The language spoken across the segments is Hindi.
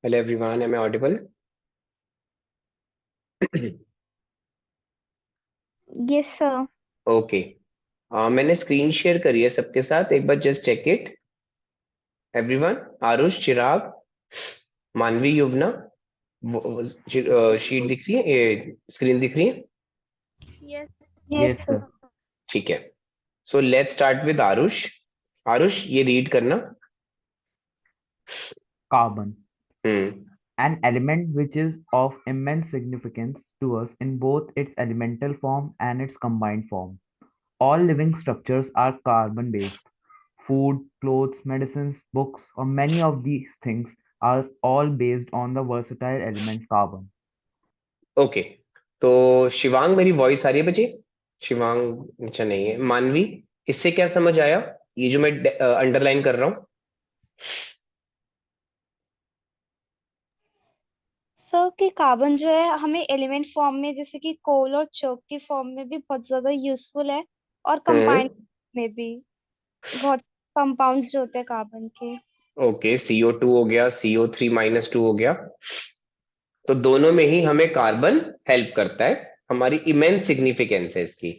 Hello everyone, am I audible? Yes, sir. Okay. मैंने स्क्रीन शेयर करी है सबके साथ, एक बार just check it everyone. Aarush, Chirag, Manvi, Yuvna, sheet दिख रही है, ये स्क्रीन दिख रही है? Yes, Yes, Yes, sir. sir. ठीक है। So let's start with Aarush. Aarush, ये रीड करना। Carbon, hmm. an element which is of immense significance to us in both its elemental form and its combined form. All living structures are carbon based. Food, clothes, medicines, books, or many of these things are all based on the versatile element carbon. Okay, तो शिवांग, मेरी वॉइस आ रही है बच्चे? शिवांग अच्छा नहीं है। मानवी, इससे क्या समझ आया, ये जो मैं अंडरलाइन कर रहा हूँ? सर कि कार्बन जो है हमें एलिमेंट फॉर्म में जैसे कि कोल और चोक की फॉर्म में भी बहुत ज्यादा यूजफुल है और हम्म। कंबाइन में भी बहुत कंपाउंड्स जो होते हैं कार्बन के। ओके, CO2 हो गया, CO3-2 हो गया, तो दोनों में ही हमें कार्बन हेल्प करता है। हमारी इमेंस सिग्निफिकेंस है इसकी।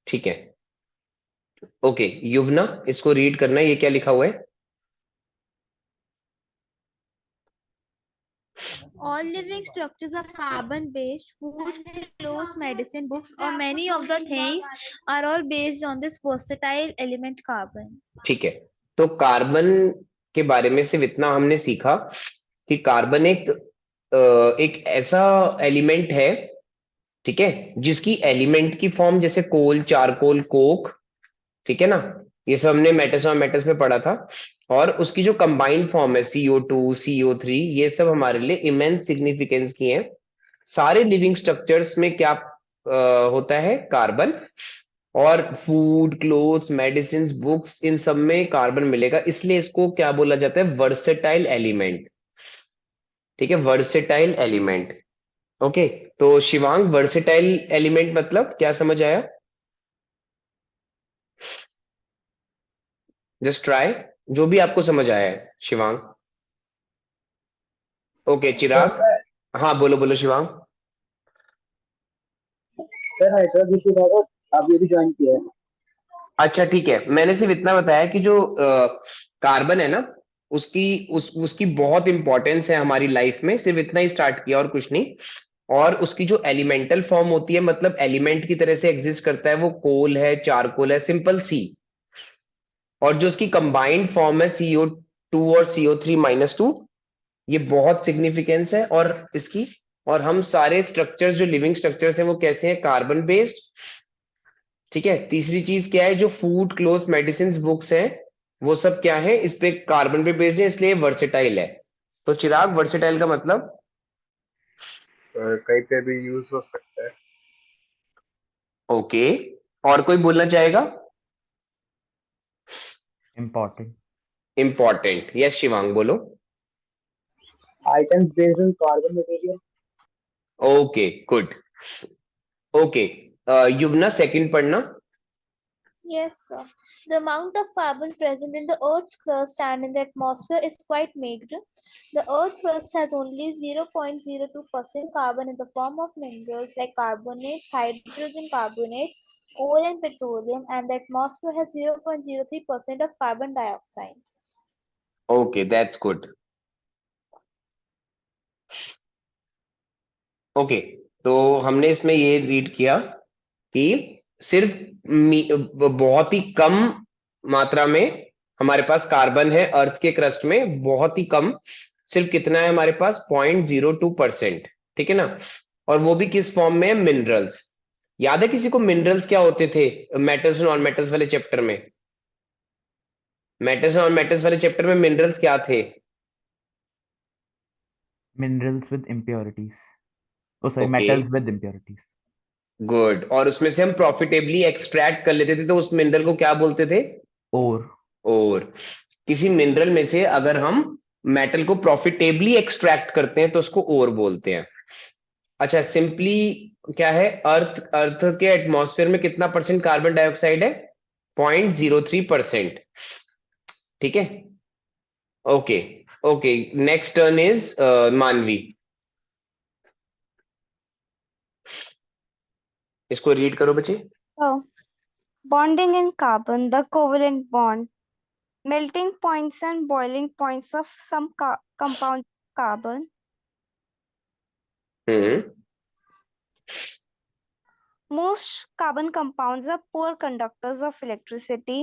ठीक है। ओके युवना, इसको रीड करना है, ये क्या लिखा हुआ है? all living structures are carbon based. Food, clothes, medicine, books, or many of the things are all based on this versatile element carbon. ठीक है, तो कार्बन के बारे में सिर्फ इतना हमने सीखा कि कार्बन एक ऐसा एलिमेंट है, ठीक है, जिसकी एलिमेंट की फॉर्म जैसे कोल, चारकोल, कोक, ठीक है ना, ये सब हमने मेटल्स और मेटल्स में पढ़ा था। और उसकी जो कंबाइंड फॉर्म है CO2, CO3, ये सब हमारे लिए इमेंस सिग्निफिकेंस की है। सारे लिविंग स्ट्रक्चर्स में क्या होता है? कार्बन। और फूड, क्लोथ्स, मेडिसिन, बुक्स, इन सब में कार्बन मिलेगा, इसलिए इसको क्या बोला जाता है? Versatile element. ठीक है, वर्सेटाइल एलिमेंट। ओके, तो शिवांग, वर्सेटाइल एलिमेंट मतलब क्या समझ आया? जस्ट ट्राई, जो भी आपको समझ आया है शिवांग। ओके सर चिराग। हाँ बोलो बोलो शिवांग। सर नेटवर्क इशू था तो अभी अभी ज्वाइन किया है। अच्छा ठीक है, मैंने सिर्फ इतना बताया कि जो कार्बन है ना, उसकी बहुत इंपॉर्टेंस है हमारी लाइफ में, सिर्फ इतना ही स्टार्ट किया और कुछ नहीं। और उसकी जो एलिमेंटल फॉर्म होती है, मतलब एलिमेंट की तरह से एग्जिस्ट करता है, वो कोल है, चारकोल है, सिंपल सी। और जो उसकी कंबाइंड फॉर्म है CO2 और CO3-2, ये बहुत सिग्निफिकेंस है और इसकी। और हम सारे स्ट्रक्चर्स, जो लिविंग स्ट्रक्चर्स हैं, वो कैसे हैं? Carbon based. ठीक है, तीसरी चीज क्या है? जो फूड, क्लोथ्स, मेडिसिन, बुक्स हैं, वो सब क्या है? इस पे कार्बन पे बेस्ड है, इसलिए वर्सेटाइल है। तो चिराग, वर्सेटाइल का मतलब? कहीं पे भी यूज हो सकता है। ओके, और कोई बोलना चाहेगा? Important. इंपॉर्टेंट, यस शिवांग बोलो। Items based on carbon material. Okay good. Okay, Yuvna second पढ़ना। Yes, sir. The amount of carbon present in the Earth's crust and in the atmosphere is quite meager. The Earth's crust has only 0.02% carbon in the form of minerals like carbonates, hydrogen carbonates, coal, and petroleum, and the atmosphere has 0.03% of carbon dioxide. Okay that's good. Okay, तो हमने इसमें ये रीड किया कि सिर्फ बहुत ही कम मात्रा में हमारे पास कार्बन है अर्थ के क्रस्ट में, बहुत ही कम। सिर्फ कितना है हमारे पास? 0.02%। ठीक है ना? और वो भी किस फॉर्म में है? मिनरल्स। याद है किसी को मिनरल्स क्या होते थे मेटल्स और नॉन मेटल्स वाले चैप्टर में? मेटल्स और नॉन मेटल्स वाले चैप्टर में मिनरल्स क्या थे? Minerals with impurities. Oh, sorry, okay metals with impurities. Good, और उसमें से हम प्रॉफिटेबली एक्सट्रैक्ट कर लेते थे, तो उस मिनरल को क्या बोलते थे? Ore. और किसी मिनरल में से अगर हम मेटल को प्रॉफिटेबली एक्सट्रैक्ट करते हैं तो उसको ओर बोलते हैं। अच्छा सिंपली क्या है? अर्थ अर्थ के एटमॉस्फेयर में कितना परसेंट कार्बन डाइऑक्साइड है? 0.03%। ठीक है, okay. Okay, next turn is मानवी। इसको रीड करो बच्चे। So, bonding in carbon, the covalent bond, melting points and boiling points of some compound carbon. Hmm. Most carbon compounds are poor conductors of electricity.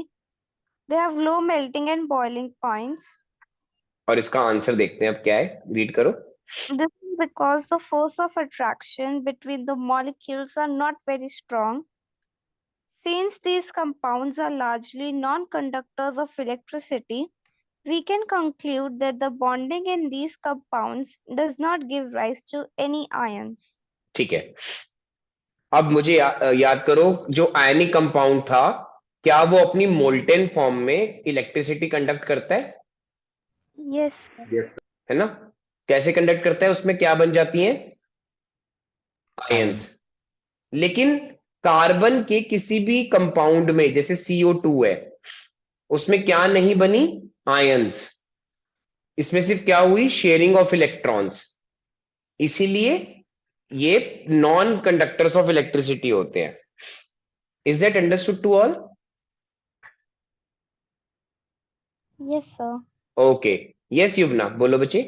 They have low melting and boiling points. और इसका आंसर देखते हैं अब क्या है, रीड करो। This is because the force of attraction between the molecules are not very strong. Since these compounds are largely non-conductors of electricity, we can conclude that the bonding in these compounds does not give rise to any ions. ठीक है, अब मुझे याद करो, जो आयनिक कंपाउंड था, क्या वो अपनी मोल्टेन फॉर्म में इलेक्ट्रिसिटी कंडक्ट करता है? Yes. Yes, है ना? कैसे कंडक्ट करता है? उसमें क्या बन जाती हैं? आयंस। लेकिन कार्बन के किसी भी कंपाउंड में, जैसे CO2 है, उसमें क्या नहीं बनी? आयंस। इसमें सिर्फ क्या हुई? Sharing of electrons. इसीलिए ये नॉन कंडक्टर्स ऑफ इलेक्ट्रिसिटी होते हैं। Is that understood to all? Yes, sir. Okay, yes Yuvna, बोलो बच्चे।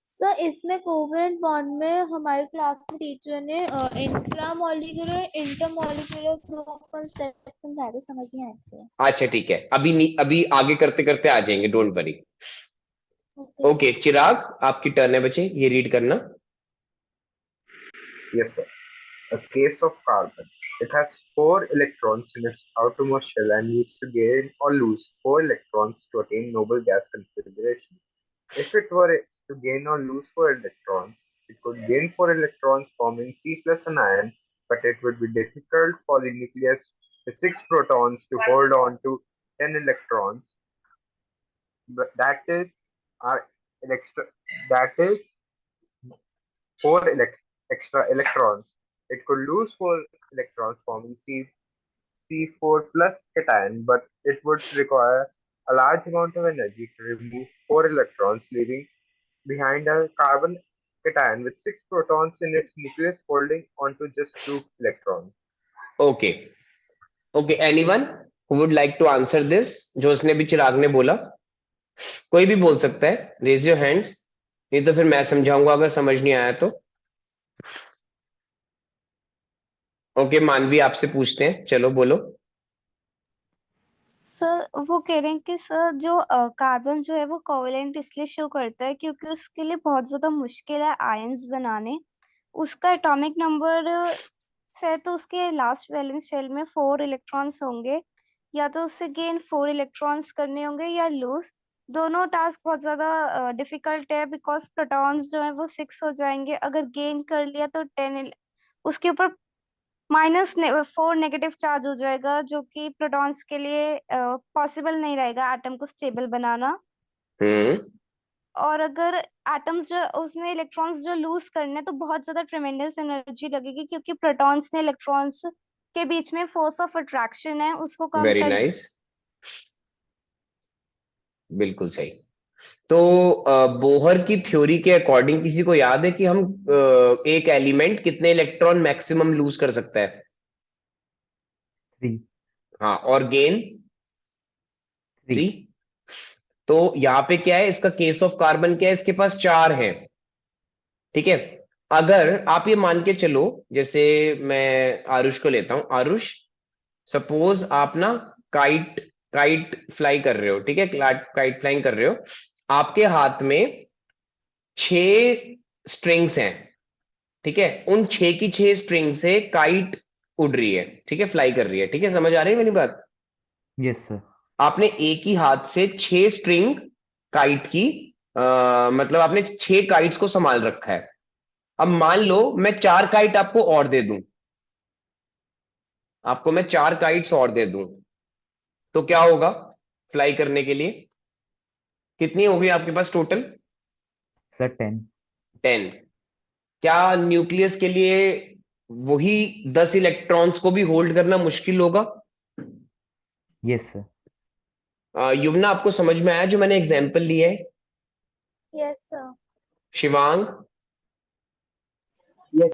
सर इसमें कोवेलेंट बॉन्ड में हमारी क्लास में टीचर ने इंट्रामॉलिक्यूलर इंटरमॉलिक्यूलर दो कंसेप्ट समझाए थे, समझ नहीं आए थे। अच्छा ठीक है, अभी आगे करते करते आ जाएंगे, डोंट वरी। ओके ओके चिराग, आपकी टर्न है बच्चे, ये रीड करना। yes, sir. A case of carbon. It has 4 electrons in its outermost shell and needs to gain or lose 4 electrons to attain noble gas configuration. If it were to gain or lose 4 electrons, it could gain 4 electrons forming C plus an ion, but it would be difficult for the nucleus with 6 protons to hold on to 10 electrons. But that is our extra. That is 4 extra electrons. It could lose 4 electrons forming C4 plus cation, but it would require a large amount of energy to remove 4 electrons, leaving behind a carbon cation with 6 protons in its nucleus holding onto just 2 electrons. Okay okay, anyone who would like to answer this? जो उसने भी चिराग ने बोला, कोई भी बोल सकता है, रेज योर हैंड्स, नहीं तो फिर मैं समझाऊंगा अगर समझ नहीं आया तो। ओके मानवी, आपसे पूछते हैं, चलो बोलो। सर वो कह रहे हैं कि सर जो कार्बन जो है वो कोवेलेंट इसलिए शो करता है क्योंकि उसके लिए बहुत ज्यादा मुश्किल है आयंस बनाने। उसका एटॉमिक नंबर से तो उसके लास्ट वैलेंस शेल में 4 इलेक्ट्रॉन्स होंगे, या तो उससे गेन 4 इलेक्ट्रॉन्स करने होंगे या लूज। दोनों टास्क बहुत ज्यादा डिफिकल्ट है बिकॉज प्रोटॉन्स जो है वो 6 हो जाएंगे, अगर गेन कर लिया तो 10 उसके ऊपर -4 नेगेटिव चार्ज हो जाएगा, जो कि प्रोटॉन्स के लिए पॉसिबल नहीं रहेगा एटम को स्टेबल बनाना। हम्म। और अगर एटम्स जो उसने इलेक्ट्रॉन्स जो लूज करने तो बहुत ज्यादा ट्रेमेंडस एनर्जी लगेगी, क्योंकि प्रोटॉन्स ने इलेक्ट्रॉन्स के बीच में फोर्स ऑफ अट्रैक्शन है उसको कम वेरी करने। नाइस, बिल्कुल सही। तो बोहर की थ्योरी के अकॉर्डिंग किसी को याद है कि हम एक एलिमेंट कितने इलेक्ट्रॉन मैक्सिमम लूज कर सकता है? 3. हाँ, और गेन 3। 3. तो यहाँ पे क्या है, इसका केस ऑफ कार्बन क्या है, इसके पास 4 है। ठीक है, अगर आप ये मान के चलो, जैसे मैं आरुष को लेता हूं, आरुष सपोज आप ना काइट काइट फ्लाई कर रहे हो, ठीक है, काइट फ्लाइंग कर रहे हो, आपके हाथ में 6 स्ट्रिंग्स हैं, ठीक है, उन 6 की 6 स्ट्रिंग से काइट उड़ रही है, ठीक है, फ्लाई कर रही है, ठीक है, समझ आ रही है मेरी बात? Yes, sir. आपने एक ही हाथ से 6 स्ट्रिंग काइट की मतलब आपने 6 काइट्स को संभाल रखा है। अब मान लो मैं 4 काइट आपको और दे दूं, आपको मैं 4 काइट्स और दे दूं, तो क्या होगा? फ्लाई करने के लिए कितनी होगी आपके पास टोटल? Sir, 10. 10। क्या न्यूक्लियस के लिए वही 10 इलेक्ट्रॉन्स को भी होल्ड करना मुश्किल होगा? Yes, sir. युवना, आपको समझ में आया जो मैंने एग्जाम्पल लिया है? Yes, sir. शिवांग, Yes,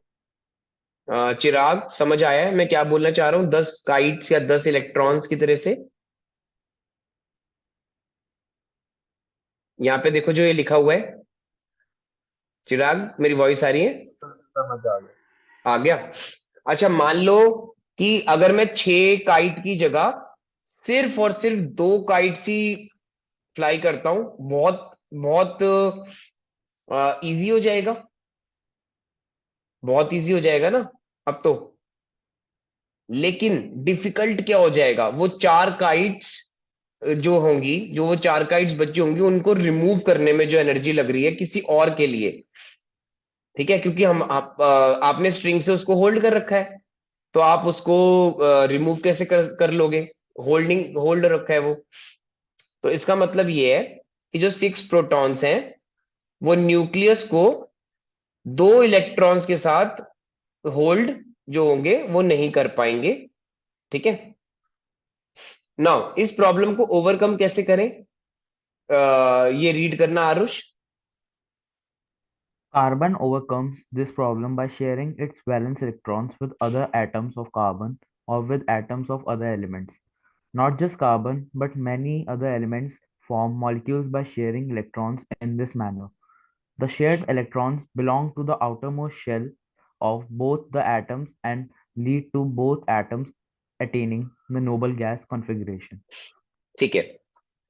चिराग, समझ आया है मैं क्या बोलना चाह रहा हूँ? 10 काइट्स या 10 इलेक्ट्रॉन्स की तरह से। यहाँ पे देखो जो ये लिखा हुआ है। चिराग, मेरी वॉइस आ रही है? समझ आ गया। आ गया। अच्छा, मान लो कि अगर मैं 6 काइट की जगह सिर्फ और सिर्फ 2 काइट्स ही फ्लाई करता हूं, बहुत बहुत इजी हो जाएगा। बहुत इजी हो जाएगा ना अब तो। लेकिन डिफिकल्ट क्या हो जाएगा? वो 4 काइट्स जो होंगी, जो वो 4 काइट्स बची होंगी, उनको रिमूव करने में जो एनर्जी लग रही है किसी और के लिए, ठीक है, क्योंकि आपने स्ट्रिंग से उसको होल्ड कर रखा है, तो आप उसको रिमूव कैसे कर लोगे? होल्ड रखा है वो। तो इसका मतलब ये है कि जो 6 प्रोटॉन्स हैं वो न्यूक्लियस को 2 इलेक्ट्रॉन्स के साथ होल्ड जो होंगे वो नहीं कर पाएंगे, ठीक है। नाउ इस प्रॉब्लम को ओवरकम कैसे करें? ये रीड करना Aarush. Carbon overcomes this problem by sharing its valence electrons with other atoms of carbon or with atoms of other elements. Not just carbon, but many other elements form molecules by sharing electrons in this manner. The shared electrons belong to the outermost shell of both the atoms and lead to both atoms attaining the noble gas configuration. ठीक है,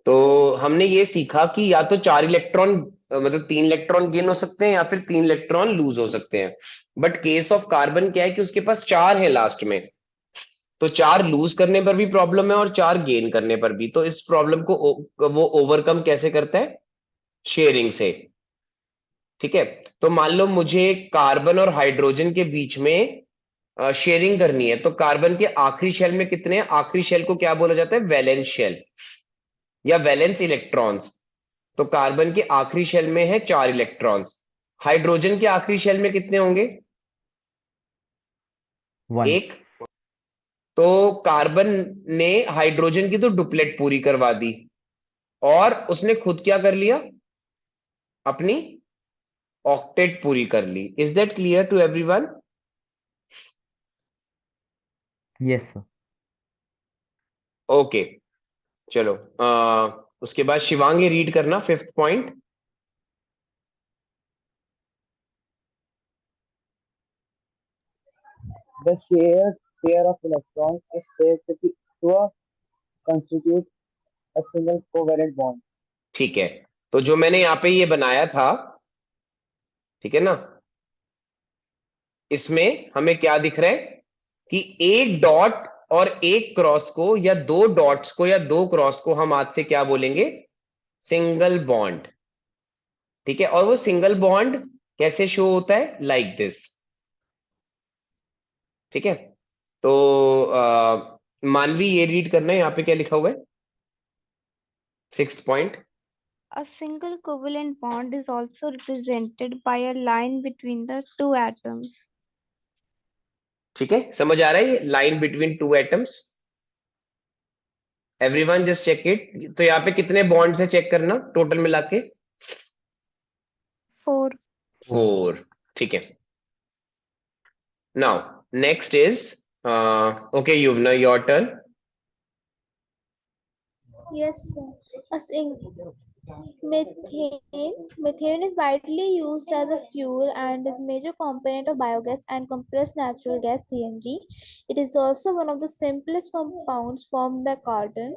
तो हमने ये सीखा कि या तो 4 इलेक्ट्रॉन, मतलब 3 इलेक्ट्रॉन गेन हो सकते हैं या फिर 3 इलेक्ट्रॉन लूज हो सकते हैं। बट केस ऑफ कार्बन क्या है कि उसके पास 4 है लास्ट में। तो 4 लूज करने पर भी प्रॉब्लम है और 4 गेन करने पर भी। तो इस प्रॉब्लम को वो ओवरकम कैसे करता है? शेयरिंग से, ठीक है। तो मान लो मुझे कार्बन और हाइड्रोजन के बीच में शेयरिंग करनी है, तो कार्बन के आखिरी शेल में कितने हैं? आखिरी शेल को क्या बोला जाता है? वैलेंस शेल या वैलेंस इलेक्ट्रॉन्स। तो कार्बन के आखिरी शेल में है 4 इलेक्ट्रॉन्स। हाइड्रोजन के आखिरी शेल में कितने होंगे? 1. एक। तो कार्बन ने हाइड्रोजन की तो डुप्लेट पूरी करवा दी, और उसने खुद क्या कर लिया? अपनी ऑक्टेट पूरी कर ली। Is that clear to everyone? Yes, sir. Okay, चलो। उसके बाद शिवांगी रीड करना 5th point. the shared pair of electrons is said to constitute a single covalent bond. ठीक है, तो जो मैंने यहाँ पे ये बनाया था, ठीक है ना, इसमें हमें क्या दिख रहा है कि एक डॉट और एक क्रॉस को, या 2 डॉट्स को या 2 क्रॉस को हम आज से क्या बोलेंगे? सिंगल बॉन्ड, ठीक है। और वो सिंगल बॉन्ड कैसे शो होता है? लाइक दिस, ठीक है। तो मानवी ये रीड करना है, यहाँ पे क्या लिखा हुआ है? 6th point. A single covalent bond is also represented by a line between the two atoms. ठीक है, समझ आ रहा है? ये line between 2 atoms. Everyone just check it. तो यहाँ पे कितने बॉन्ड्स है चेक करना टोटल मिला के? 4. 4, ठीक है। Now next is okay Yuvna, your turn. Yes, sir. A sing- Methane is widely used as a fuel and is major component of biogas and compressed natural gas (CNG). It is also one of the simplest compounds formed by carbon.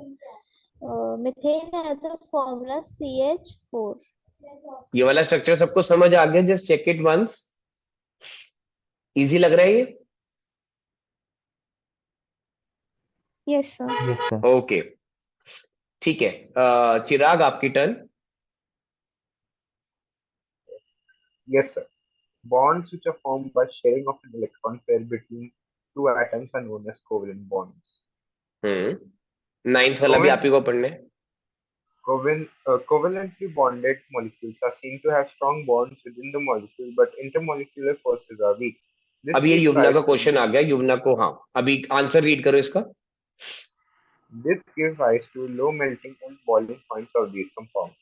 Methane has a formula CH4. ये वाला स्ट्रक्चर सबको समझ आ गया? Just check it once. Easy लग रहा है ये? Yes, sir. Yes, sir. Okay, ठीक है। चिराग, आपकी turn. Yes, sir. Bonds which are formed by sharing of an electron pair between two atoms are known as covalent bonds. 9th वाला भी आप ही को पढ़ना है। Covalently bonded molecules are seen to have strong bonds within the molecule, but intermolecular forces are weak. This अब ये gives युवना rise का to क्वेश्चन आ गया। युवना को, हाँ, अभी आंसर रीड करो इसका। this gives rise to low melting and boiling points of these compounds.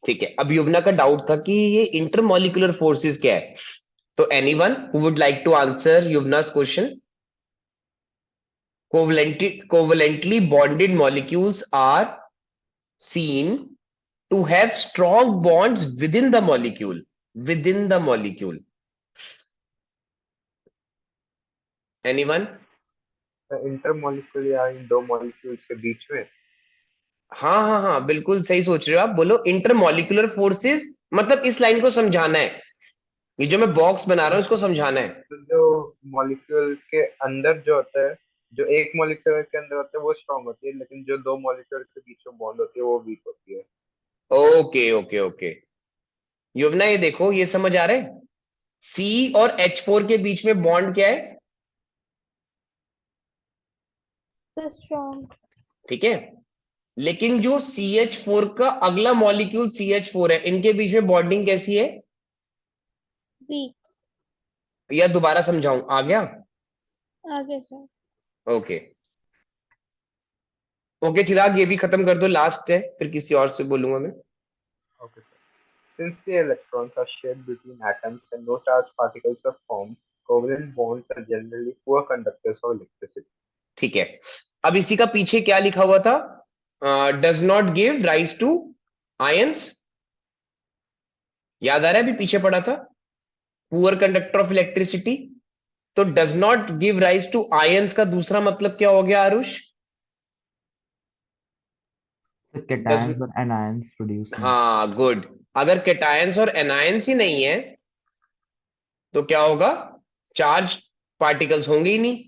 ठीक है, अब युवना का डाउट था कि ये इंटरमॉलिक्यूलर फोर्सेस क्या है, तो anyone who would like to answer Yuvna's question? Covalently bonded molecules are seen to have strong bonds within the molecule. Within the molecule. Anyone? इंटरमॉलिक्यूल या इन दो मॉलिक्यूल्स के बीच में। हाँ हाँ हाँ, बिल्कुल सही सोच रहे हो आप। बोलो इंटरमॉलिक्यूलर फोर्सेस, मतलब इस लाइन को समझाना है, ये जो मैं बॉक्स बना रहा हूं इसको समझाना है। तो जो मॉलिक्यूल के अंदर जो होता है, जो एक मॉलिक्यूल के अंदर होता है वो स्ट्रांग होती है, लेकिन जो दो मॉलिक्यूल के बीच में बॉन्ड होती है वो वीक होती है। ओके ओके ओके, युवना ये देखो, ये समझ आ रहा है? सी और H4 के बीच में बॉन्ड क्या है? So strong. ठीक है, लेकिन जो CH4 का अगला मॉलिक्यूल CH4 है, इनके बीच में बॉन्डिंग कैसी है? Weak. या दोबारा समझाऊं, आ गया? आगे सर। ओके ओके, चिराग ये भी खत्म कर दो, लास्ट है, फिर किसी और से बोलूंगा मैं। Okay, sir. Since the electrons are shared between atoms and no charged particles are formed, covalent bonds are generally poor conductors of electricity. ठीक है, अब इसी का पीछे क्या लिखा हुआ था? Does not give rise to ions, याद आ रहा है? अभी पीछे पढ़ा था, पुअर कंडक्टर ऑफ इलेक्ट्रिसिटी। तो does not give rise to ions का दूसरा मतलब क्या हो गया Aarush? The does, cations or anions produce no. हाँ गुड, अगर कैटायंस और एनायंस ही नहीं है तो क्या होगा? चार्ज पार्टिकल्स होंगे ही नहीं,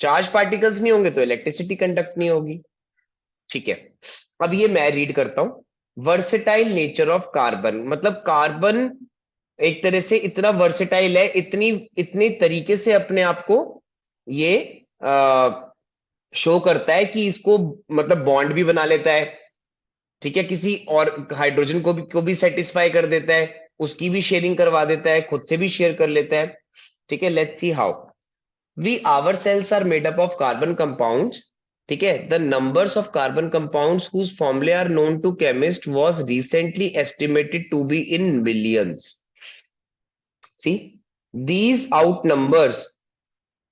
चार्ज पार्टिकल्स नहीं होंगे तो इलेक्ट्रिसिटी कंडक्ट नहीं होगी। ठीक है, अब ये मैं रीड करता हूं। वर्सेटाइल नेचर ऑफ कार्बन, मतलब कार्बन एक तरह से इतना वर्सेटाइल है, इतनी इतने तरीके से अपने आप को ये शो करता है कि इसको मतलब बॉन्ड भी बना लेता है, ठीक है, किसी और हाइड्रोजन को भी सेटिस्फाई कर देता है, उसकी भी शेयरिंग करवा देता है, खुद से भी शेयर कर लेता है। ठीक है, let's see how. We our cells are made up of carbon compounds, ठीक है, the numbers of carbon compounds whose formulae are known to chemist was recently estimated to be in millions. See, these outnumbers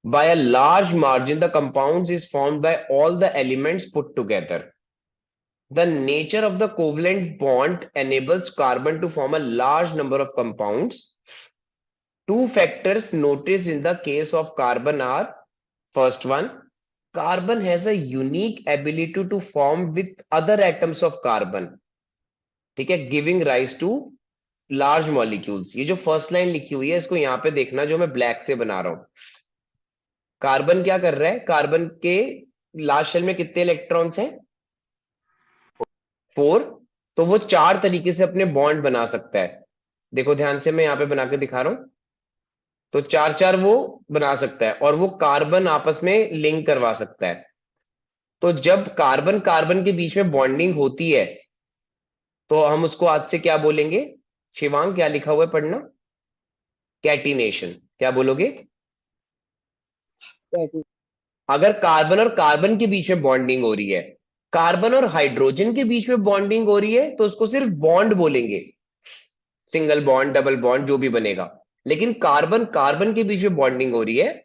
by a large margin the compounds is formed by all the elements put together. The nature of the covalent bond enables carbon to form a large number of compounds. Two factors noticed in the case of carbon are: first one, carbon has a unique ability to form with other atoms of carbon, ठीक है, giving rise to large molecules. ये जो फर्स्ट लाइन लिखी हुई है इसको यहां पे देखना, जो मैं ब्लैक से बना रहा हूं। कार्बन क्या कर रहा है? कार्बन के लास्ट शेल में कितने इलेक्ट्रॉन्स हैं? 4। तो वो 4 तरीके से अपने बॉन्ड बना सकता है। देखो ध्यान से, मैं यहाँ पे बना के दिखा रहा हूं, तो 4 4 वो बना सकता है, और वो कार्बन आपस में लिंक करवा सकता है। तो जब कार्बन कार्बन के बीच में बॉन्डिंग होती है तो हम उसको आज से क्या बोलेंगे? शिवांग क्या लिखा हुआ है, पढ़ना। कैटिनेशन, क्या बोलोगे? कैटी अगर कार्बन और कार्बन के बीच में बॉन्डिंग हो रही है, कार्बन और हाइड्रोजन के बीच में बॉन्डिंग हो रही है, तो उसको सिर्फ बॉन्ड बोलेंगे, सिंगल बॉन्ड, डबल बॉन्ड, जो भी बनेगा। लेकिन कार्बन कार्बन के बीच में बॉन्डिंग हो रही है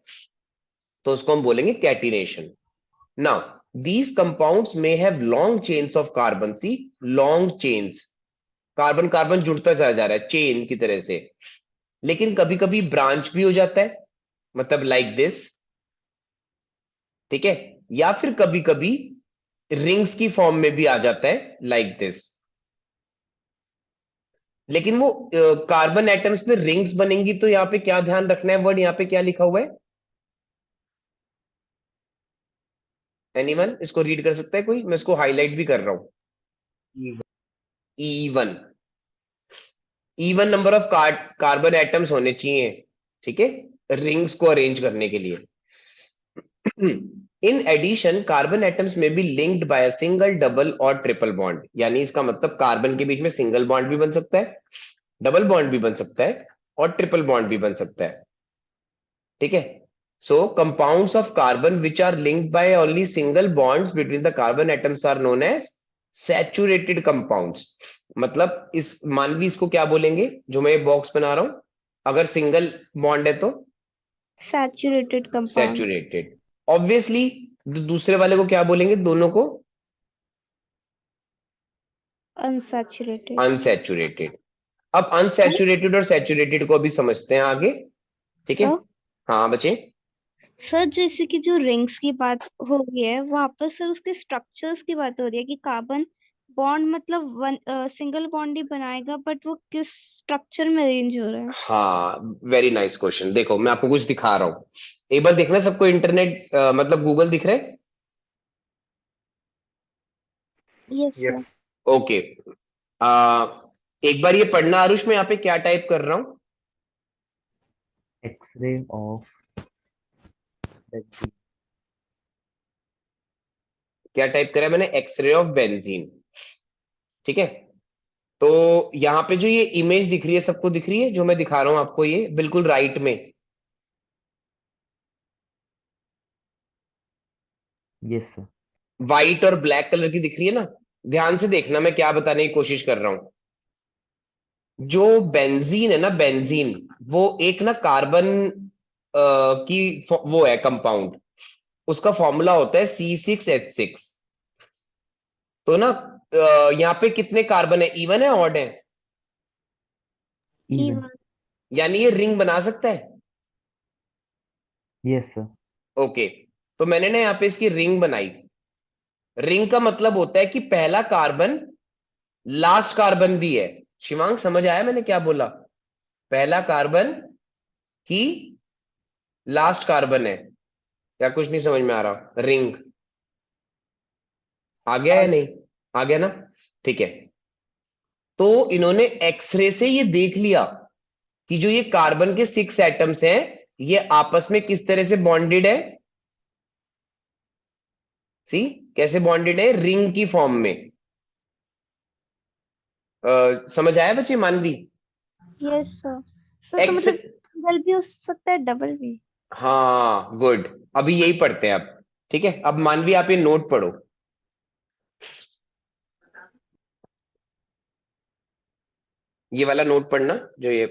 तो उसको हम बोलेंगे catenation. Now these compounds may have long chains of carbon, see, long chains, carbon carbon जुड़ता जा रहा है चेन की तरह से, लेकिन कभी कभी ब्रांच भी हो जाता है, मतलब लाइक दिस, ठीक है, या फिर कभी कभी रिंग्स की फॉर्म में भी आ जाता है लाइक दिस। लेकिन वो कार्बन एटम्स में रिंग्स बनेंगी तो यहाँ पे क्या ध्यान रखना है? वर्ड यहाँ पे क्या लिखा हुआ है? एनीवन इसको रीड कर सकता है कोई? मैं इसको हाईलाइट भी कर रहा हूं। E1, even number of carbon atoms होने चाहिए, ठीक है, रिंग्स को अरेंज करने के लिए। इन एडिशन कार्बन एटम्स में be linked by a single, double or triple bond, यानी इसका मतलब कार्बन के बीच में सिंगल बॉन्ड भी बन सकता है, डबल बॉन्ड भी बन सकता है, और ट्रिपल बॉन्ड भी बन सकता है, ठीक है। So compounds of carbon which are linked by only single bonds between the carbon atoms are known as saturated compounds. मतलब इस मानवी इसको क्या बोलेंगे जो मैं बॉक्स बना रहा हूं, अगर सिंगल बॉन्ड है तो सैचुरेटेड कंपाउंड। सैचुरेटेड। ऑब्वियसली दूसरे वाले को क्या बोलेंगे, दोनों को अनसैचुरेटेड। अनसैचुरेटेड। अब अनसैचुरेटेड और सैचुरेटेड को अभी समझते हैं आगे, ठीक है। सर हाँ बच्चे। सर जैसे कि जो रिंग्स की बात हो रही है वहां पर सर उसके स्ट्रक्चर्स की बात हो रही है कि कार्बन बॉन्ड मतलब वन सिंगल बॉन्ड ही बनाएगा, बट वो किस स्ट्रक्चर में अरेंज हो रहा है? हाँ, वेरी नाइस क्वेश्चन। देखो मैं आपको कुछ दिखा रहा हूँ, एक बार देखना सबको इंटरनेट मतलब गूगल दिख रहा है? Yes sir. Yes. ओके। एक बार ये पढ़ना आरुष, मैं यहाँ पे क्या टाइप कर रहा हूँ। X-ray of benzene. क्या टाइप करा है मैंने, एक्सरे ऑफ बेंजीन, ठीक है। तो यहाँ पे जो ये इमेज दिख रही है, सबको दिख रही है जो मैं दिखा रहा हूँ आपको, ये बिल्कुल राइट में। Yes, sir. व्हाइट और ब्लैक कलर की दिख रही है ना, ध्यान से देखना मैं क्या बताने की कोशिश कर रहा हूँ। जो बेंजीन है ना, बेंजीन वो एक ना कार्बन की वो है कंपाउंड, उसका फॉर्मूला होता है C6H6। तो ना यहाँ पे कितने कार्बन है, इवन है ऑड है? Even. इवन। यानी ये रिंग बना सकता है। Yes, sir. ओके, तो मैंने ना यहाँ पे इसकी रिंग बनाई। रिंग का मतलब होता है कि पहला कार्बन लास्ट कार्बन भी है। शिवांग समझ आया मैंने क्या बोला? पहला कार्बन ही लास्ट कार्बन है, या कुछ नहीं समझ में आ रहा? रिंग आ गया या नहीं? आ गया ना, ठीक है। तो इन्होंने एक्सरे से ये देख लिया कि जो ये कार्बन के 6 एटम्स हैं ये आपस में किस तरह से बॉन्डेड है। सी, कैसे बॉन्डेड है, रिंग की फॉर्म में। समझ आया बच्चे, मानवी? Yes sir. सर तो एक्स, मतलब सिंगल भी हो सकता है, डबल भी? हाँ गुड, अभी यही पढ़ते हैं अब, ठीक है। अब मानवी आप ये नोट पढ़ो, ये वाला नोट पढ़ना जो ये।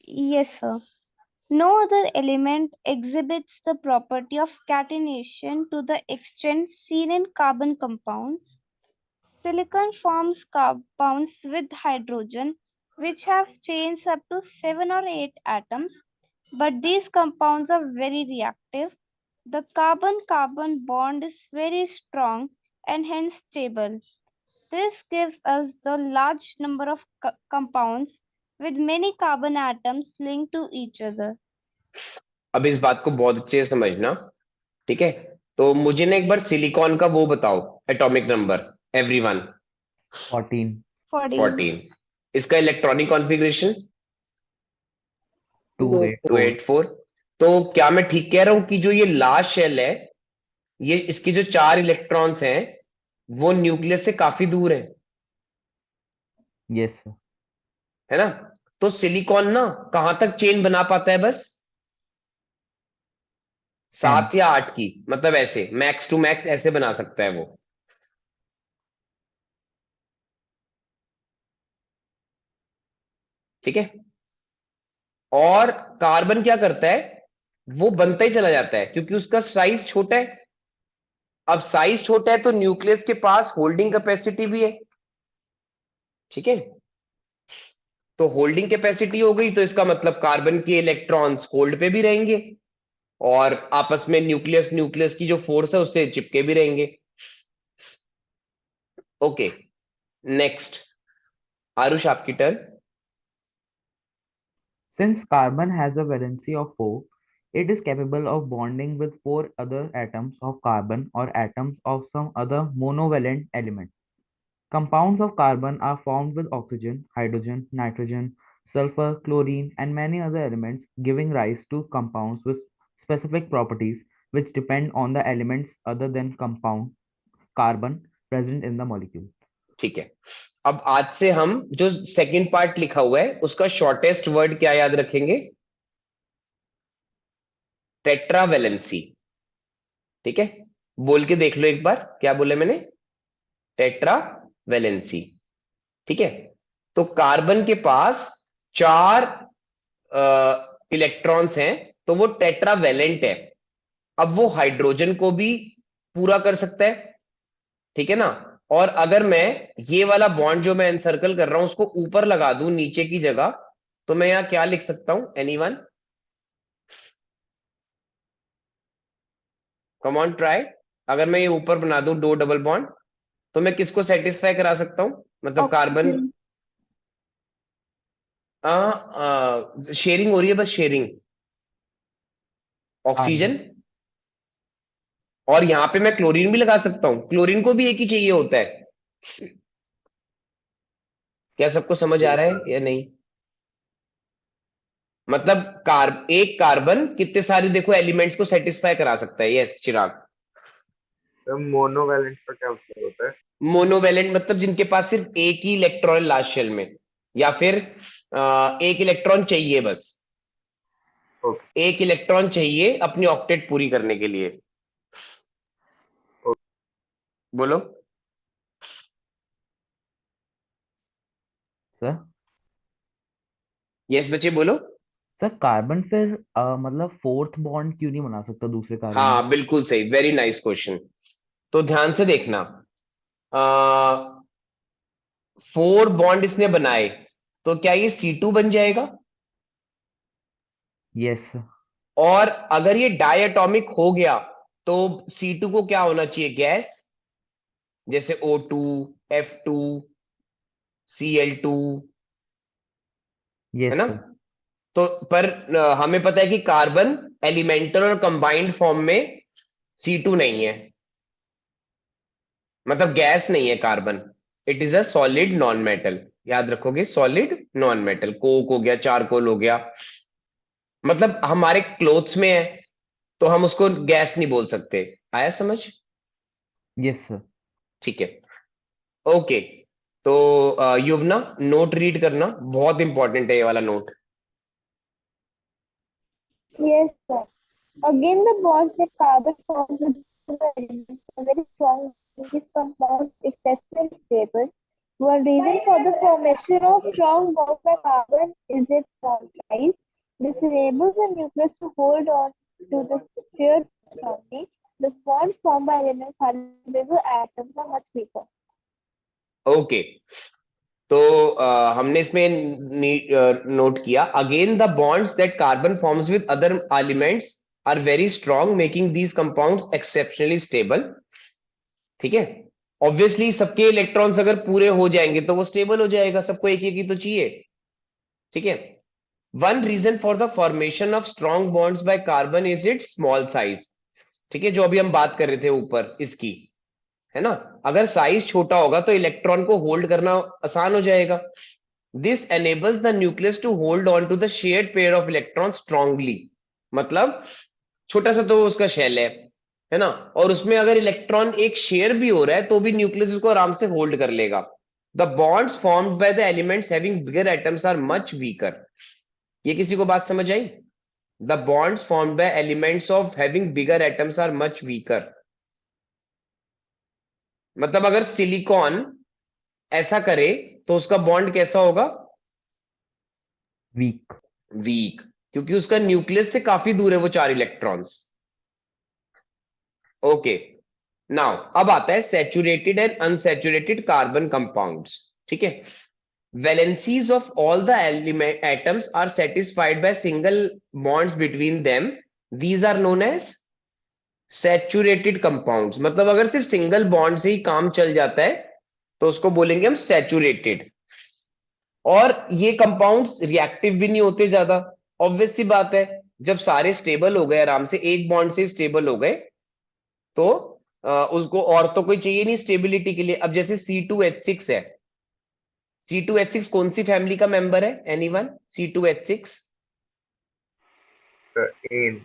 Yes, sir. No other element exhibits the property of catenation to the extent seen in carbon compounds. Silicon forms compounds with hydrogen, which have chains up to 7 or 8 atoms, but these compounds are very reactive. The carbon-carbon bond is very strong and hence stable. This gives us the large number of compounds with many carbon atoms linked to each other. अब इस बात को बहुत अच्छे से समझना, ठीक है। तो मुझे ना एक बार सिलिकॉन का वो बताओ, एटॉमिक नंबर, एवरीवन। 14. 14. 14। इसका इलेक्ट्रॉनिक कॉन्फ़िगरेशन 284. 284। तो क्या मैं ठीक कह रहा हूं कि जो ये लास्ट शेल है, ये इसके जो 4 इलेक्ट्रॉन्स हैं वो न्यूक्लियस से काफी दूर है Yes, sir. है ना? तो सिलिकॉन ना कहां तक चेन बना पाता है, बस 7 10. या 8 की, मतलब ऐसे मैक्स टू मैक्स ऐसे बना सकता है वो, ठीक है। और कार्बन क्या करता है, वो बनता ही चला जाता है क्योंकि उसका साइज छोटा है। अब साइज छोटा है तो न्यूक्लियस के पास होल्डिंग कैपेसिटी भी है, ठीक है। तो होल्डिंग कैपेसिटी हो गई तो इसका मतलब कार्बन के इलेक्ट्रॉन्स होल्ड पे भी रहेंगे और आपस में न्यूक्लियस न्यूक्लियस की जो फोर्स है उससे चिपके भी रहेंगे। ओके, नेक्स्ट आरुष आपकी turn. Since carbon has a valency of 4, it is capable of bonding with 4 other atoms of carbon or atoms of some other monovalent element. Compounds of carbon are formed with oxygen, hydrogen, nitrogen, sulfur, chlorine, and many other elements, giving rise to compounds with specific properties which depend on the elements other than compound carbon present in the molecule. ठीक है, अब आज से हम जो सेकंड पार्ट लिखा हुआ है उसका शॉर्टेस्ट वर्ड क्या याद रखेंगे, टेट्रावेलेंसी, ठीक है। बोल के देख लो एक बार, क्या बोले मैंने, टेट्रावेलेंसी, ठीक है। तो कार्बन के पास 4 इलेक्ट्रॉन्स हैं, तो वो टेट्रावेलेंट है। अब वो हाइड्रोजन को भी पूरा कर सकता है, ठीक है ना। और अगर मैं ये वाला बॉन्ड जो मैं एनसर्कल कर रहा हूं उसको ऊपर लगा दूं नीचे की जगह, तो मैं यहां क्या लिख सकता हूं? एनीवन? Come on try. अगर मैं ये ऊपर बना दूं दो डबल बॉन्ड, तो मैं किसको सेटिस्फाई करा सकता हूं? मतलब कार्बन। ऑक्सीजन। शेयरिंग हो रही है, बस शेयरिंग। कार्बन। ऑक्सीजन। और यहां पे मैं क्लोरीन भी लगा सकता हूं, क्लोरीन को भी एक ही चाहिए होता है। क्या सबको समझ आ Yes, रहा sir. है या नहीं? मतलब एक कार्बन कितने सारे देखो एलिमेंट्स को सेटिस्फाई करा सकता है? यस चिराग। सर मोनोवैलेंट का क्या मतलब होता है? मोनोवेलेंट मतलब जिनके पास सिर्फ एक ही इलेक्ट्रॉन है लास्ट शेल में, या फिर एक इलेक्ट्रॉन चाहिए बस। ओके. एक इलेक्ट्रॉन चाहिए अपनी ऑक्टेट पूरी करने के लिए। बोलो। सर यस बच्चे बोलो। सर कार्बन फिर मतलब फोर्थ बॉन्ड क्यों नहीं बना सकता दूसरे कार्बन हाँ से? बिल्कुल सही, वेरी नाइस क्वेश्चन। तो ध्यान से देखना, 4 बॉन्ड इसने बनाए, तो क्या ये C2 बन जाएगा? Yes sir. और अगर ये डायटोमिक हो गया, तो C2 को क्या होना चाहिए? गैस, जैसे O2, F2, Cl2, है यस ना। सर। तो पर हमें पता है कि कार्बन एलिमेंटल और कंबाइंड फॉर्म में C2 नहीं है, मतलब गैस नहीं है carbon. It is a solid non metal. याद रखोगे, सॉलिड नॉन मेटल। कोक हो गया, चारकोल हो गया, मतलब हमारे क्लोथ्स में है, तो हम उसको गैस नहीं बोल सकते। आया समझ? Yes sir. ठीक है। ओके। तो युवना, नोट रीड करना, बहुत इंपॉर्टेंट है ये वाला note. Yes, sir. Again, the bonds that carbon forms with other elements are very strong. These compounds exceptionally stable. One reason for the formation of strong bonds by carbon is its small size. This enables the nucleus to hold on to the sphere strongly. The bonds formed by elements having bigger atoms are much weaker. Okay. तो हमने इसमें नोट किया, again the bonds that carbon forms with other elements are very strong, making these compounds exceptionally stable. ठीक है। ऑब्वियसली सबके इलेक्ट्रॉन्स अगर पूरे हो जाएंगे तो वो स्टेबल हो जाएगा, सबको एक एक ही तो चाहिए। ठीक है। One reason for the formation of strong bonds by carbon is its small size. ठीक है, जो अभी हम बात कर रहे थे ऊपर इसकी, है ना। अगर साइज छोटा होगा तो इलेक्ट्रॉन को होल्ड करना आसान हो जाएगा। This enables the nucleus to hold on to the shared pair of electron strongly. मतलब छोटा सा तो उसका शेल है ना, और उसमें अगर इलेक्ट्रॉन एक शेयर भी हो रहा है तो भी न्यूक्लियस उसको आराम से होल्ड कर लेगा। The bonds formed by the elements having bigger atoms are much weaker. ये किसी को बात समझ आई? The bonds formed by elements of having bigger atoms are much weaker. मतलब अगर सिलिकॉन ऐसा करे तो उसका बॉन्ड कैसा होगा? वीक। वीक, क्योंकि उसका न्यूक्लियस से काफी दूर है वो 4 इलेक्ट्रॉन्स। ओके। नाउ अब आता है saturated and unsaturated carbon compounds. ठीक है। valencies of all the element atoms are satisfied by single bonds between them. These are known as saturated compounds। मतलब अगर सिर्फ सिंगल बॉन्ड से ही काम चल जाता है तो उसको बोलेंगे हम सैचुरेटेड। और ये कंपाउंड्स रिएक्टिव भी नहीं होते ज्यादा। ऑब्वियस सी बात है, जब सारे स्टेबल हो गए, आराम से एक बॉन्ड से स्टेबल हो गए, तो उसको और तो कोई चाहिए नहीं स्टेबिलिटी के लिए। अब जैसे C2H6 है, C2H6 कौन सी फैमिली का मेंबर है? Anyone? C2H6 Sir, aim.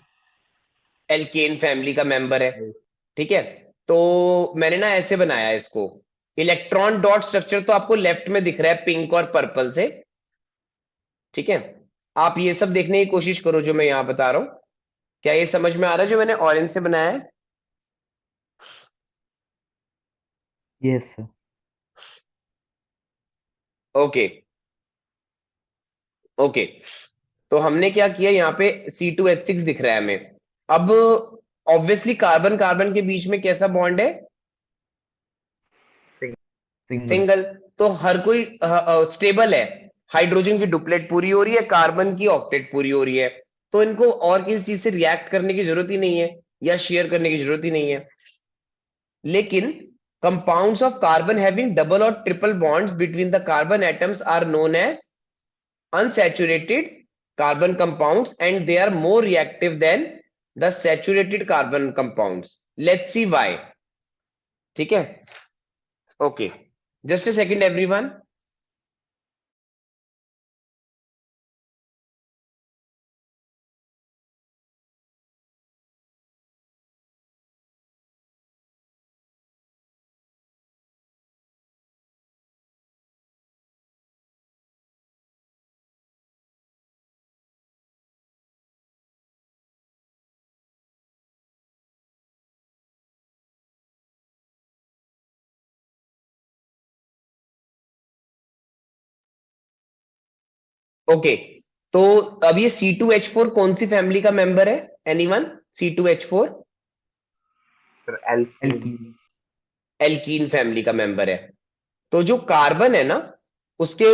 Alkane family का मेंबर है। ठीक है। तो मैंने ना ऐसे बनाया है इसको, इलेक्ट्रॉन डॉट स्ट्रक्चर तो आपको लेफ्ट में दिख रहा है पिंक और पर्पल से। ठीक है। आप ये सब देखने की कोशिश करो जो मैं यहां बता रहा हूं। क्या ये समझ में आ रहा है जो मैंने ऑरेंज से बनाया है? Yes sir. ओके ओके, तो हमने क्या किया, यहाँ पे C2H6 दिख रहा है हमें। अब ऑब्वियसली कार्बन कार्बन के बीच में कैसा बॉन्ड है? सिंगल। सिंगल। तो हर कोई स्टेबल है। हाइड्रोजन की डुप्लेट पूरी हो रही है, कार्बन की ऑक्टेट पूरी हो रही है, तो इनको और किसी चीज से रिएक्ट करने की जरूरत ही नहीं है, या शेयर करने की जरूरत ही नहीं है। लेकिन compounds of carbon having double or triple bonds between the carbon atoms are known as unsaturated carbon compounds, and they are more reactive than the saturated carbon compounds. Let's see why. ठीक है, okay, just a second everyone. Okay, तो अब ये C2H4 कौन सी फैमिली का मेंबर है? Anyone? C2H4 sir alkene. Alkene. Alkene family का मेंबर है। तो जो कार्बन है ना, उसके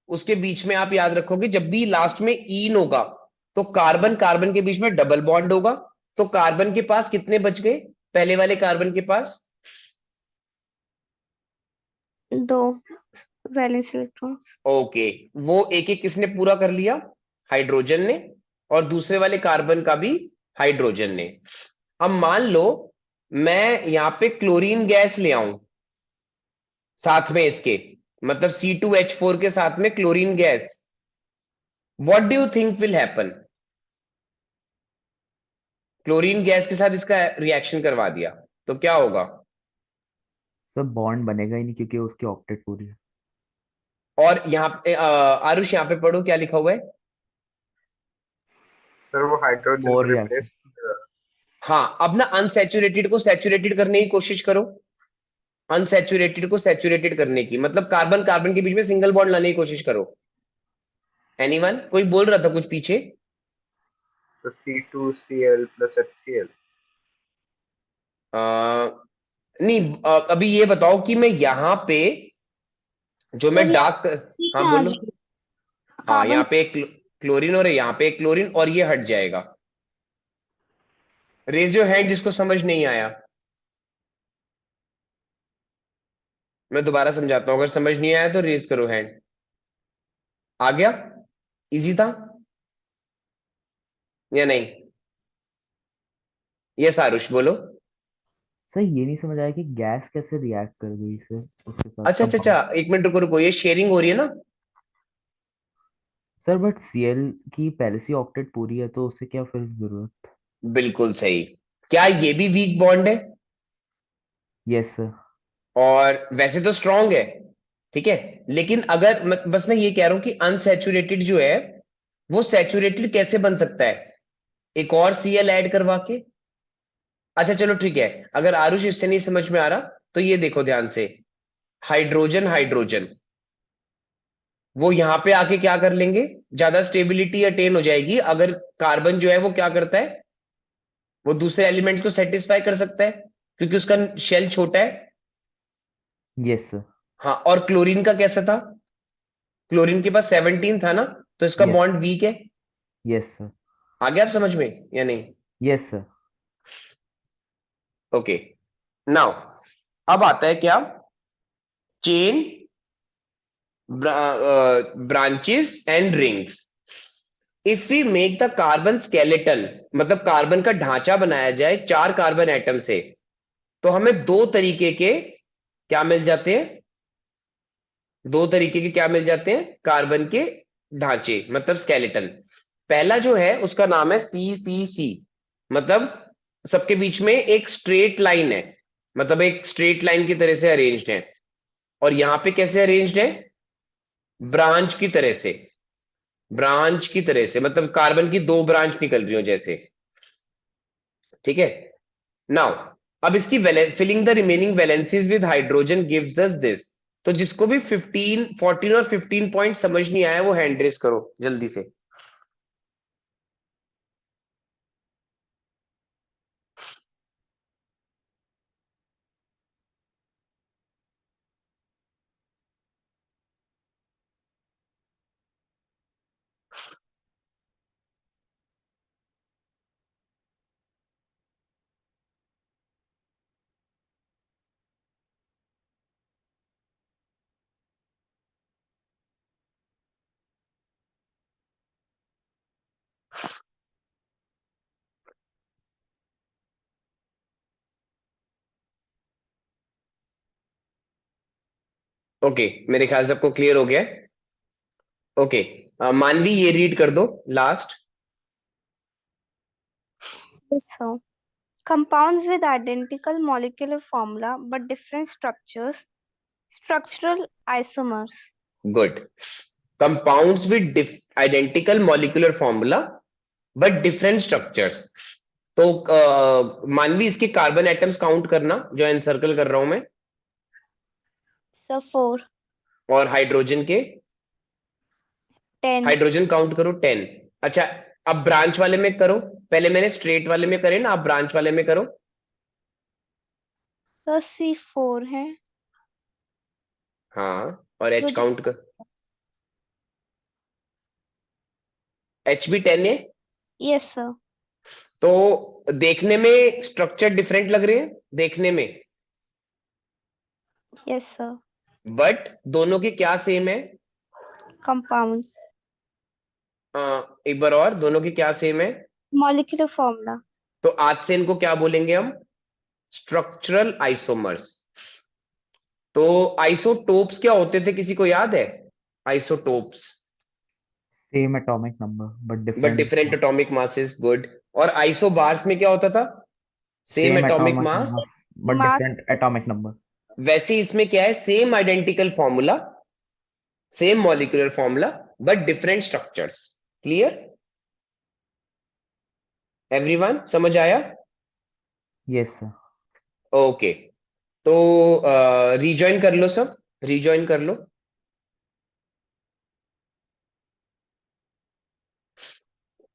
उसके बीच में आप याद रखोगे, जब भी लास्ट में ईन होगा तो कार्बन कार्बन के बीच में डबल बॉन्ड होगा। तो कार्बन के पास कितने बच गए? पहले वाले कार्बन के पास 2 वैलेंस इलेक्ट्रॉन्स। ओके, वो एक एक किसने पूरा कर लिया? हाइड्रोजन ने, और दूसरे वाले कार्बन का भी हाइड्रोजन ने। अब मान लो मैं यहां पे क्लोरीन गैस ले आऊं साथ में इसके, मतलब C2H4 के साथ में chlorine gas, what do you think will happen? Chlorine gas के साथ इसका रिएक्शन करवा दिया तो क्या होगा? सब बॉन्ड बनेगा ही नहीं क्योंकि उसकी ऑक्टेट पूरी है। और यहाँ पे आरुष, यहाँ पे पढ़ो क्या लिखा हुआ है। सर वो हाइड्रोजन और को रिएक्शन। रिप्लेस। हाँ, अब ना अनसैचुरेटेड को सैचुरेटेड करने की कोशिश करो। अनसैचुरेटेड को सैचुरेटेड करने की मतलब कार्बन कार्बन के बीच में सिंगल बॉन्ड लाने की कोशिश करो। एनीवन? कोई बोल रहा था कुछ पीछे? तो C2Cl प्लस HCl। नहीं, अभी ये बताओ कि मैं यहाँ पे जो मैं सर डार्क, ठीक हाँ है बोलो। आज हाँ, कार्बन। यहाँ पे एक क्लोरीन और यहाँ पे एक क्लोरीन, और ये हट जाएगा। रेज योर हैंड जिसको समझ नहीं आया। मैं दोबारा समझाता हूँ, अगर समझ नहीं आया तो रेज करो हैंड। आ गया? इजी था या नहीं? यस आरुष बोलो। सर ये नहीं समझ आया कि गैस कैसे रिएक्ट कर गई से उसके साथ अच्छा अच्छा अच्छा, कंपाउंड। एक मिनट रुको रुको, ये शेयरिंग हो रही है ना। सर बट Cl की पहले से ऑक्टेट पूरी है तो उसे क्या फिर जरूरत। बिल्कुल सही। क्या ये भी वीक बॉन्ड है? Yes sir. और वैसे तो स्ट्रांग है, ठीक है, लेकिन अगर बस मैं ये कह रहा हूं कि अनसैचुरेटेड जो है वो सैचुरेटेड कैसे बन सकता है? एक और Cl ऐड करवा के। अच्छा चलो ठीक है, अगर आरुष इससे नहीं समझ में आ रहा तो ये देखो ध्यान से, हाइड्रोजन हाइड्रोजन, वो यहां पे आके क्या कर लेंगे, ज्यादा स्टेबिलिटी अटेन हो जाएगी अगर कार्बन जो है वो क्या करता है, वो दूसरे एलिमेंट्स को सेटिस्फाई कर सकता है क्योंकि उसका शेल छोटा है। Yes sir. हाँ, और क्लोरीन का कैसा था? क्लोरीन के पास 17 था ना, तो इसका यस। बॉन्ड वीक है। Yes sir. आगे आप समझ में या नहीं? Yes sir. ओके, नाउ अब आता है क्या, chain, branches and rings. If we make the carbon skeleton, मतलब कार्बन का ढांचा बनाया जाए 4 कार्बन एटम से, तो हमें दो तरीके के क्या मिल जाते हैं? दो तरीके के क्या मिल जाते हैं? कार्बन के ढांचे, मतलब स्केलेटन। पहला जो है उसका नाम है CCC, मतलब सबके बीच में एक स्ट्रेट लाइन है, मतलब एक स्ट्रेट लाइन की तरह से अरेंज्ड है। और यहां पे कैसे अरेंज्ड है? ब्रांच की तरह से, ब्रांच की तरह से, मतलब कार्बन की दो ब्रांच निकल रही हो जैसे। ठीक है, नाउ अब इसकी filling the remaining valencies with hydrogen gives us this. तो जिसको भी 15 14 और 15 पॉइंट समझ नहीं आया वो हैंड रेस करो जल्दी से। ओके, मेरे ख्याल से आपको क्लियर हो गया है। ओके, मानवी ये रीड कर दो last. Yes, sir. Compounds with identical molecular formula but different structures, structural isomers. Good. Compounds with identical molecular formula but different structures. तो मानवी इसके कार्बन एटम्स काउंट करना जो एनसर्कल कर रहा हूं मैं, So 4, और हाइड्रोजन के, 10. हाइड्रोजन काउंट करो 10। अच्छा, अब ब्रांच वाले में करो। पहले मैंने स्ट्रेट वाले में करे ना, अब ब्रांच वाले में करो। So C4 है। हाँ, और एच जो काउंट कर। एच भी 10 है। Yes, sir. तो देखने में स्ट्रक्चर डिफरेंट लग रहे हैं देखने में, Yes, sir. बट दोनों की क्या सेम है? Compounds. एक बार और, दोनों की क्या सेम है? Molecular formula. तो आज से इनको क्या बोलेंगे हम? Structural isomers. तो आइसोटोप्स क्या होते थे, किसी को याद है? Isotopes Same atomic number but but different different atomic masses. Good. और आइसोबार्स में क्या होता था? Same same atomic atomic mass. mass but Mass. different atomic number. वैसे ही इसमें क्या है? Same identical formula, same molecular formula but different structures. Clear? Everyone समझ आया? Yes, sir. ओके, तो रिजॉइन कर लो, सब रिजॉइन कर लो।